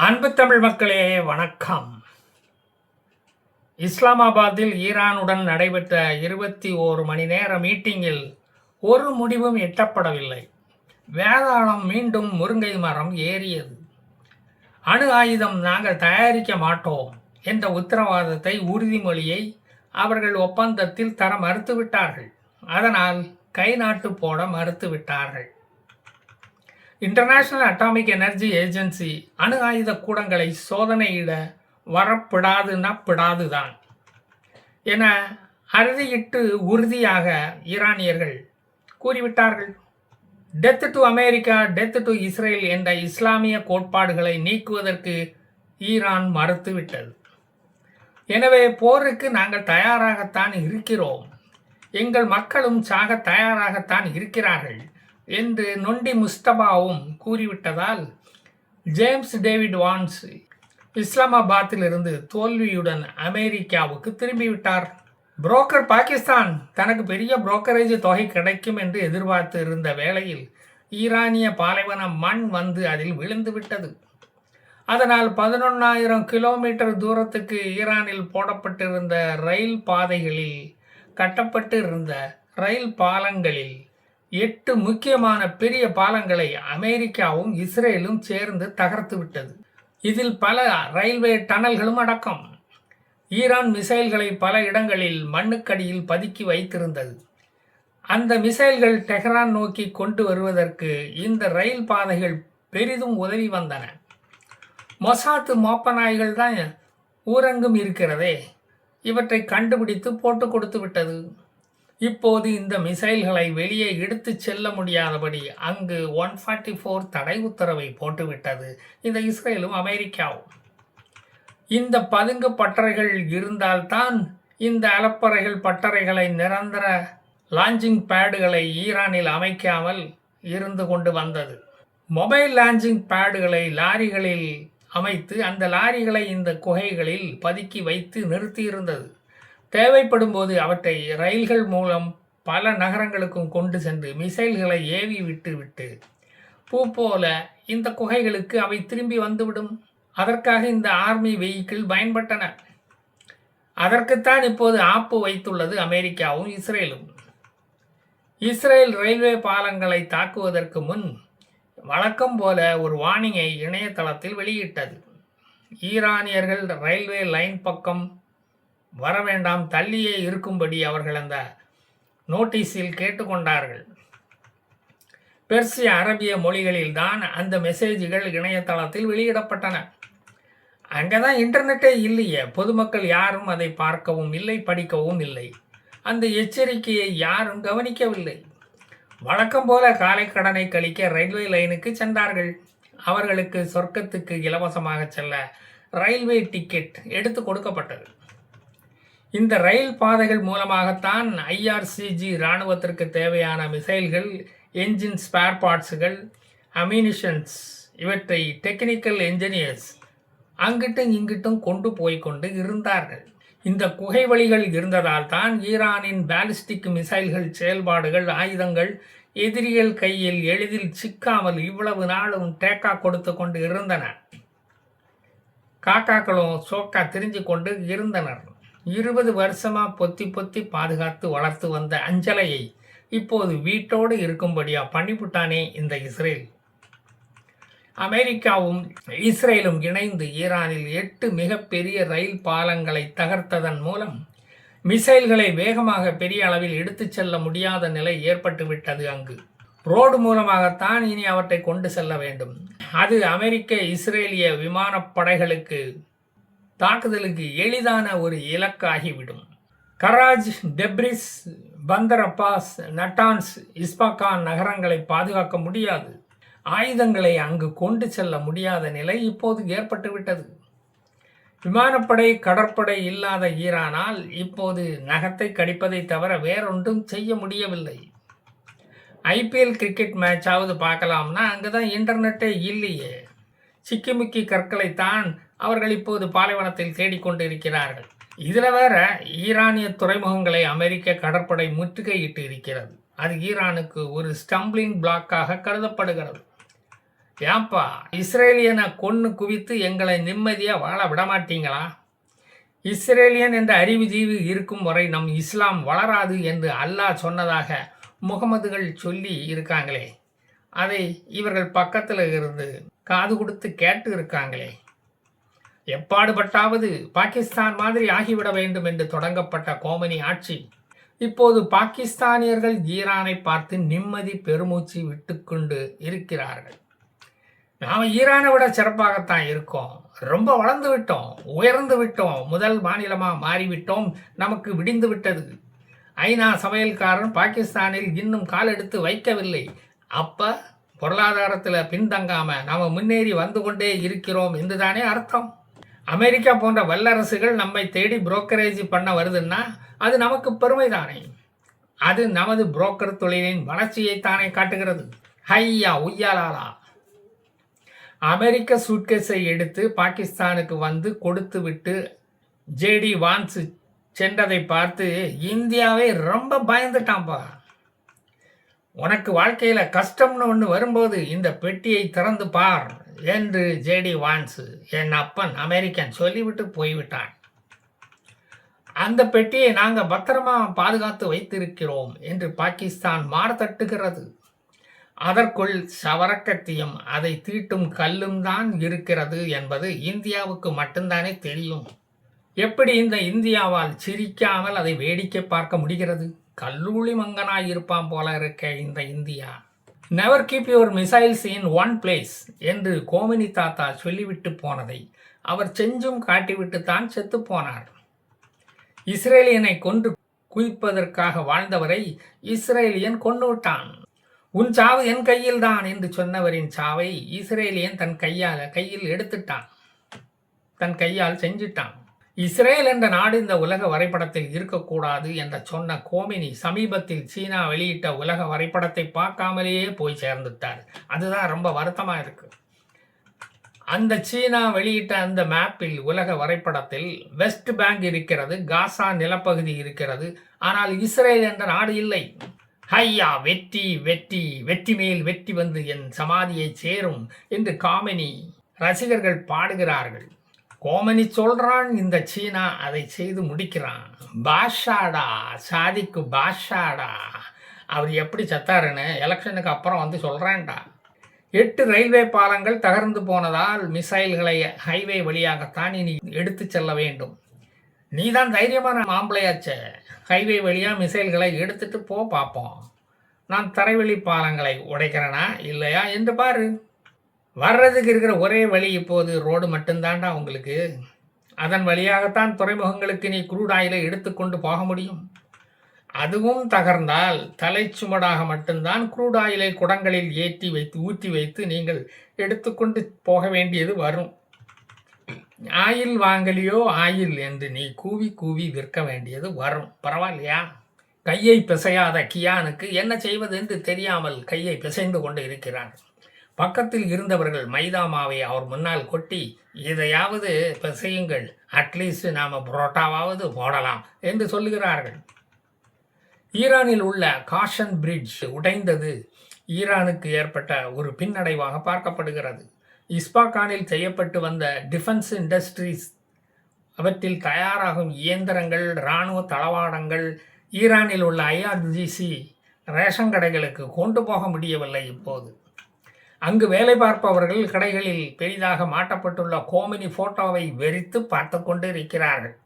அன்பு தமிழ் மக்களே வணக்கம். இஸ்லாமாபாத்தில் ஈரானுடன் நடைபெற்ற 21 மணி நேர மீட்டிங்கில் ஒரு முடிவும் எட்டப்படவில்லை. வேதாளம் மீண்டும் முருங்கை மரம் ஏறியது. அணு ஆயுதம் நாங்கள் தயாரிக்க மாட்டோம் என்ற உத்தரவாதத்தை உறுதிமொழியை அவர்கள் ஒப்பந்தத்தில் தர மறுத்துவிட்டார்கள். அதனால் கை நாட்டு போட மறுத்துவிட்டார்கள். இன்டர்நேஷனல் அட்டாமிக் எனர்ஜி ஏஜென்சி அணு ஆயுத கூடங்களை சோதனையிட வரப்படாதுதான் என அறுதியிட்டு உறுதியாக ஈரானியர்கள் கூறிவிட்டார்கள். Death to America, death to Israel என்ற இஸ்லாமிய கோட்பாடுகளை நீக்குவதற்கு ஈரான் மறுத்துவிட்டது. எனவே போருக்கு நாங்கள் தயாராகத்தான் இருக்கிறோம், எங்கள் மக்களும் சாக தயாராகத்தான் இருக்கிறார்கள் என்று நொண்டி முஸ்தபாவும் கூறிவிட்டதால் ஜேம்ஸ் டேவிட் வான்ஸ் இஸ்லாமாபாத்திலிருந்து தோல்வியுடன் அமெரிக்காவுக்கு திரும்பிவிட்டார். புரோக்கர் பாகிஸ்தான் தனக்கு பெரிய புரோக்கரேஜ் தொகை கிடைக்கும் என்று எதிர்பார்த்து இருந்த வேளையில் ஈரானிய பாலைவன மண் வந்து அதில் விழுந்து விட்டது. அதனால் 11,000 கிலோமீட்டர் தூரத்துக்கு ஈரானில் போடப்பட்டிருந்த ரயில் பாதைகளில் கட்டப்பட்டு இருந்த ரயில் பாலங்களில் 8 முக்கியமான பெரிய பாலங்களை அமெரிக்காவும் இஸ்ரேலும் சேர்ந்து தகர்த்து விட்டது. இதில் பல ரயில்வே டனல்களும் அடக்கம். ஈரான் மிசைல்களை பல இடங்களில் மண்ணுக்கடியில் பதுக்கி வைத்திருந்தது. அந்த மிசைல்கள் டெஹ்ரான் நோக்கி கொண்டு வருவதற்கு இந்த ரயில் பாதைகள் பெரிதும் உதவி வந்தன. மொசாத்து மோப்ப நாய்கள் தான் ஊரங்கும் இருக்கிறதே, இவற்றை கண்டுபிடித்து போட்டு கொடுத்து விட்டது. இப்போது இந்த மிசைல்களை வெளியே எடுத்துச் செல்ல முடியாதபடி அங்கு 144 தடை உத்தரவை போட்டுவிட்டது இந்த இஸ்ரேலும் அமெரிக்காவும். இந்த பதுங்கு பட்டறைகள் இருந்தால்தான் இந்த அலப்பறைகள் பட்டறைகளை நிரந்தர லான்ச்சிங் பேடுகளை ஈரானில் அமைக்காமல் இருந்து கொண்டு வந்தது. மொபைல் லான்ச்சிங் பேடுகளை லாரிகளில் அமைத்து அந்த லாரிகளை இந்த குகைகளில் பதுக்கி வைத்து நிறுத்தியிருந்தது. தேவைப்படும் போது அவற்றை ரயில்கள் மூலம் பல நகரங்களுக்கும் கொண்டு சென்று மிசைல்களை ஏவி விட்டு பூ போல இந்த குகைகளுக்கு அவை திரும்பி வந்துவிடும். அதற்காக இந்த ஆர்மி வெஹிக்கிள் பயன்பட்டன. அதற்குத்தான் இப்போது ஆப்பு வைத்துள்ளது அமெரிக்காவும் இஸ்ரேலும். இஸ்ரேல் ரயில்வே பாலங்களை தாக்குவதற்கு முன் வழக்கம் போல ஒரு வார்னிங்கை இணையதளத்தில் வெளியிட்டது. ஈரானியர்கள் ரயில்வே லைன் பக்கம் வர வேண்டாம், தள்ளியே இருக்கும்படி அவர்கள் அந்த நோட்டீஸில் கேட்டுக்கொண்டார்கள். பெர்சிய அரபிய மொழிகளில் தான் அந்த மெசேஜ்கள் இணையதளத்தில் வெளியிடப்பட்டன. அங்கே தான் இன்டர்நெட்டே இல்லையே, பொதுமக்கள் யாரும் அதை பார்க்கவும் இல்லை, படிக்கவும் இல்லை. அந்த எச்சரிக்கையை யாரும் கவனிக்கவில்லை. வழக்கம் போல காலை கடனை கழிக்க ரயில்வே லைனுக்கு சென்றார்கள். அவர்களுக்கு சொர்க்கத்துக்கு இலவசமாக செல்ல ரயில்வே டிக்கெட் எடுத்து கொடுக்கப்பட்டது. இந்த ரயில் பாதைகள் மூலமாகத்தான் IRCG இராணுவத்திற்கு தேவையான மிசைல்கள், என்ஜின் ஸ்பேர் பார்ட்ஸுகள், அம்யூனிஷன்ஸ் இவற்றை டெக்னிக்கல் என்ஜினியர்ஸ் அங்கிட்டும் இங்கிட்டும் கொண்டு போய்கொண்டு இருந்தார்கள். இந்த குகை வழிகள் இருந்ததால் தான் ஈரானின் பாலிஸ்டிக் மிசைல்கள் செயல்பாடுகள், ஆயுதங்கள் எதிரிகள் கையில் எளிதில் சிக்காமல் இவ்வளவு நாளும் டேக்கா கொடுத்து கொண்டு இருந்தன. காக்காக்களும் சோக்கா திரிஞ்சு கொண்டு இருந்தனர். 20 வருஷமா பொத்தி பாதுகாத்து வளர்த்து வந்த அஞ்சலையை இப்போது வீட்டோடு இருக்கும்படியா பண்ணிவிட்டானே இந்த இஸ்ரேல். அமெரிக்காவும் இஸ்ரேலும் இணைந்து ஈரானில் 8 மிகப்பெரிய ரயில் பாலங்களை தகர்த்ததன் மூலம் மிசைல்களை வேகமாக பெரிய அளவில் எடுத்துச் செல்ல முடியாத நிலை ஏற்பட்டுவிட்டது. அங்கு ரோடு மூலமாகத்தான் இனி அவற்றை கொண்டு செல்ல வேண்டும். அது அமெரிக்க இஸ்ரேலிய விமானப்படைகளுக்கு தாக்குதலுக்கு எளிதான ஒரு இலக்காகிவிடும். கராஜ், டெப்ரிஸ், பந்தர் அப்பாஸ், நட்டான்ஸ், இஸ்பாகான் நகரங்களை பாதுகாக்க முடியாது. ஆயுதங்களை அங்கு கொண்டு செல்ல முடியாத நிலை இப்போது ஏற்பட்டுவிட்டது. விமானப்படை, கடற்படை இல்லாத ஈரானால் இப்போது நகத்தை கடிப்பதை தவிர வேறொன்றும் செய்ய முடியவில்லை. IPL கிரிக்கெட் மேட்சாவது பார்க்கலாம்னா அங்குதான் இன்டர்நெட்டே இல்லையே. சிக்கிமுக்கி கற்களைத்தான் அவர்கள் இப்போது பாலைவனத்தில் தேடிக்கொண்டு இருக்கிறார்கள். இதில் வேற ஈரானிய துறைமுகங்களை அமெரிக்க கடற்படை முற்றுகையிட்டு இருக்கிறது. அது ஈரானுக்கு ஒரு ஸ்டம்பிளிங் பிளாக்காக கருதப்படுகிறது. ஏன்பா இஸ்ரேலியனை கொன்று குவித்து எங்களை நிம்மதியாக வாழ விடமாட்டீங்களா? இஸ்ரேலியன் என்ற அறிவுஜீவி இருக்கும் வரை நம் இஸ்லாம் வளராது என்று அல்லாஹ் சொன்னதாக முகமதுகள் சொல்லி இருக்காங்களே, அதை இவர்கள் பக்கத்தில் இருந்து காது கொடுத்து கேட்டு இருக்காங்களே. எப்பாடுபட்டாவது பாகிஸ்தான் மாதிரி ஆகிவிட வேண்டும் என்று தொடங்கப்பட்ட கோமனி ஆட்சி இப்போது பாகிஸ்தானியர்கள் ஈரானை பார்த்து நிம்மதி பெருமூச்சு விட்டுக்கொண்டு இருக்கிறார்கள். நாம் ஈரானை விட சிறப்பாகத்தான் இருக்கோம், ரொம்ப வளர்ந்து விட்டோம், உயர்ந்து விட்டோம், முதல் மாநிலமாக மாறிவிட்டோம், நமக்கு விடிந்து விட்டது. ஐநா சமையல்காரன் பாகிஸ்தானில் இன்னும் கால் எடுத்து வைக்கவில்லை. அப்போ பொருளாதாரத்தில் பின்தங்காம நாம் முன்னேறி வந்து கொண்டே இருக்கிறோம் என்றுதானே அர்த்தம். அமெரிக்கா போன்ற வல்லரசுகள் நம்மை தேடி புரோக்கரேஜ் பண்ண வருதுன்னா அது நமக்கு பெருமை தானே. அது நமது புரோக்கர் தொழிலின் வளர்ச்சியை தானே காட்டுகிறது. ஹையா உய்யாலாலா. அமெரிக்க சூட்கேஸை எடுத்து பாகிஸ்தானுக்கு வந்து கொடுத்து விட்டு ஜேடி வான்ஸ் சென்றதை பார்த்து இந்தியாவே ரொம்ப பயந்துட்டான்ப்பா. உனக்கு வாழ்க்கையில் கஷ்டம்னு ஒன்று வரும்போது இந்த பெட்டியை திறந்து பார் என்று ஜேடி வான்ஸ் என் அப்பன் அமெரிக்கன் சொல்லிவிட்டு போய்விட்டான். அந்த பெட்டியை நாங்கள் பத்திரமா பாதுகாத்து வைத்திருக்கிறோம் என்று பாகிஸ்தான் மார்த்தட்டுகிறது. அதற்குள் சவரக்கத்தியும் அதை தீட்டும் கல்லும் தான் இருக்கிறது என்பது இந்தியாவுக்கு மட்டும்தானே தெரியும். எப்படி இந்த இந்தியாவால் சிரிக்காமல் அதை வேடிக்கை பார்க்க முடிகிறது? கல்லூலி மங்கனாய் இருப்பான் போல இருக்க இந்த India. Never keep your missiles in one place என்று கோமினி தாத்தா சொல்லிவிட்டு போனதை அவர் செஞ்சும் காட்டிவிட்டு தான் செத்து போனார். இஸ்ரேலியனை கொன்று குவிப்பதற்காக வாழ்ந்தவரை இஸ்ரேலியன் கொண்டு விட்டான். உன் சாவு என் கையில் தான் என்று சொன்னவரின் சாவை இஸ்ரேலியன் தன் கையில் எடுத்துட்டான், தன் கையால் செஞ்சிட்டான். இஸ்ரேல் என்ற நாடு இந்த உலக வரைபடத்தில் இருக்கக்கூடாது என்ற சொன்ன கோமினி சமீபத்தில் சீனா வெளியிட்ட உலக வரைபடத்தை பார்க்காமலேயே போய் சேர்ந்துட்டார். அதுதான் ரொம்ப வருத்தமாக இருக்கு. அந்த சீனா வெளியிட்ட அந்த மேப்பில் உலக வரைபடத்தில் வெஸ்ட் பேங்க் இருக்கிறது, காசா நிலப்பகுதி இருக்கிறது, ஆனால் இஸ்ரேல் என்ற நாடு இல்லை. ஹையா வெற்றி வெற்றி வெற்றி மேல் வெற்றி வந்து என் சமாதியை சேரும் என்று காமினி ரசிகர்கள் பாடுகிறார்கள். கோமனி சொல்றான், இந்த சீனா அதை செய்து முடிக்கிறான். பாஷாடா, சாதிக்கு பாஷாடா. அவர் எப்படி சத்தாருன்னு எலெக்ஷனுக்கு அப்புறம் வந்து சொல்றான்டா. 8 ரயில்வே பாலங்கள் தகர்ந்து போனதால் மிசைல்களை ஹைவே வழியாகத்தான் இனி எடுத்து செல்ல வேண்டும். நீ தான் தைரியமான மாம்பிளையாச்சே, ஹைவே வழியாக மிசைல்களை எடுத்துட்டு பார்ப்போம். நான் தரைவழி பாலங்களை உடைக்கிறேனா இல்லையா என்று பாரு. வர்றதுக்கு இருக்கிற ஒரே வழி இப்போது ரோடு மட்டும்தான்டா உங்களுக்கு. அதன் வழியாகத்தான் துறைமுகங்களுக்கு நீ க்ரூட் ஆயிலை எடுத்துக்கொண்டு போக முடியும். அதுவும் தகர்ந்தால் தலைச்சுமடாக மட்டும்தான் க்ரூட் ஆயிலை குடங்களில் ஊற்றி வைத்து நீங்கள் எடுத்துக்கொண்டு போக வேண்டியது வரும். ஆயில் வாங்கலியோ ஆயில் என்று நீ கூவி கூவி விற்க வேண்டியது வரும். பரவாயில்லையா? கையை பிசையாத கியானுக்கு என்ன செய்வது என்று தெரியாமல் கையை பிசைந்து கொண்டு இருக்கிறார். பக்கத்தில் இருந்தவர்கள் மைதா மாவை அவர் முன்னால் கொட்டி, இதையாவது பிசையுங்கள், அட்லீஸ்ட் நாம் புரோட்டாவாவது போடலாம் என்று சொல்லுகிறார்கள். ஈரானில் உள்ள காஷன் பிரிட்ஜ் உடைந்தது ஈரானுக்கு ஏற்பட்ட ஒரு பின்னடைவாக பார்க்கப்படுகிறது. இஸ்பாகானில் செய்யப்பட்டு வந்த டிஃபென்ஸ் இண்டஸ்ட்ரீஸ் அவற்றில் தயாராகும் இயந்திரங்கள், இராணுவ தளவாடங்கள் ஈரானில் உள்ள IRGC ரேஷன் கடைகளுக்கு கொண்டு போக முடியவில்லை. இப்போது அங்கு வேலை பார்ப்பவர்கள் கடைகளில் பெரிதாக மாட்டப்பட்டுள்ள கோமினி போட்டோவை வெறித்து பார்த்து கொண்டு இருக்கிறார்கள்.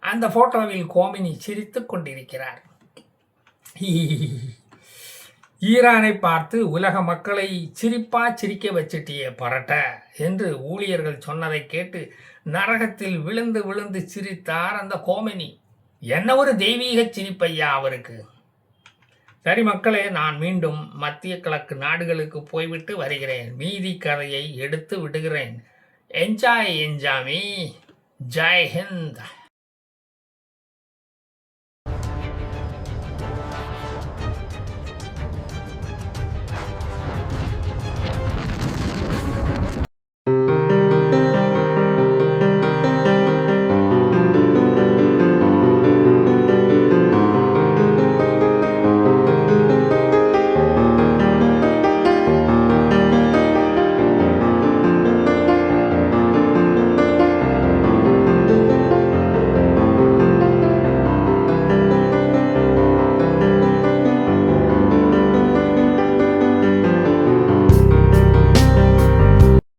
அந்த போட்டோவில் கோமினி சிரித்து கொண்டிருக்கிறார். ஈரானை பார்த்து உலக மக்களை சிரிக்க வச்சிட்டியே பரட்ட என்று ஊழியர்கள் சொன்னதை கேட்டு நரகத்தில் விழுந்து விழுந்து சிரித்தார் அந்த கோமினி. என்ன ஒரு தெய்வீக சிரிப்பையா அவருக்கு. சரி மக்களே, நான் மீண்டும் மத்திய கிழக்கு நாடுகளுக்கு போய்விட்டு வருகிறேன். மீதி கதையை எடுத்து விடுகிறேன். என்ஜாய் என்ஜாமி. ஜெய் ஹிந்த்.